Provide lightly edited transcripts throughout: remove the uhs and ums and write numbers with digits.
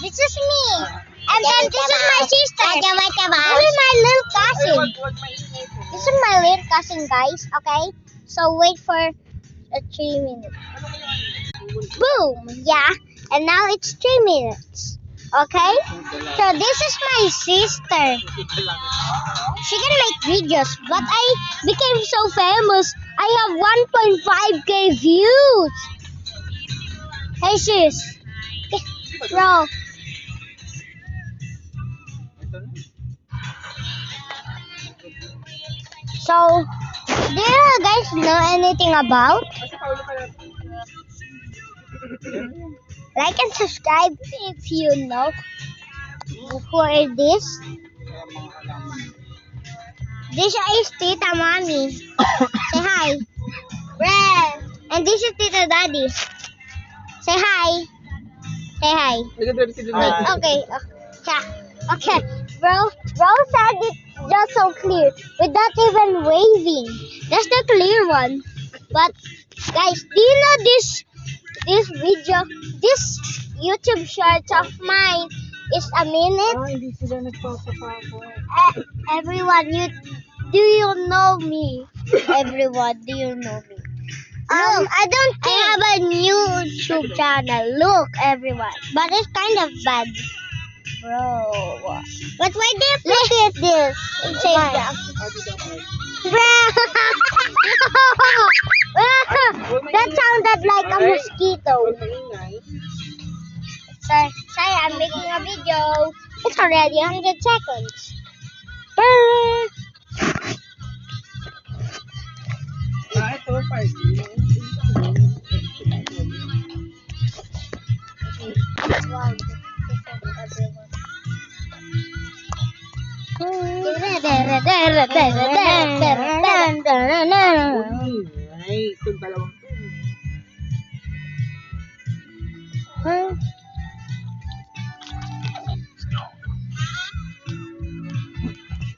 This is me. And then this is my sister. This is my little cousin. This is my little cousin, guys. Okay? So wait for 3 minutes. Boom! Yeah. And now it's 3 minutes. Okay? So this is my sister. She can make videos, but I became so famous. I have 1.5k views. Hey sis. Bro. So, do you guys know anything about? Like and subscribe if you know who is this. This is Tita Mommy. Say hi. And this is Tita Daddy. Say hi. Say hi. Okay. Yeah. Okay. Bro said it just so clear without even waving. That's the clear one. But guys, do you know this video, this YouTube short of mine is a minute? Everyone, do you know me? Everyone, do you know me? I don't think I have a new YouTube channel. Look, everyone. But it's kind of bad. Bro. But why do you look at this? It says that. That sounded like a mosquito. Sorry, I'm making a video. It's already 100 seconds.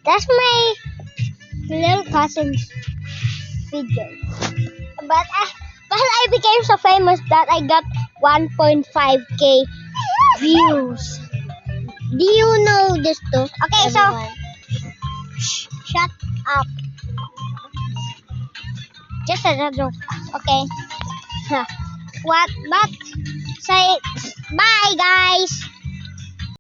That's my little cousin's video. But I became so famous that I got 1.5k views. Do you know this too? Okay, everyone. So shut up. Just a joke. Okay. What? But say bye, guys.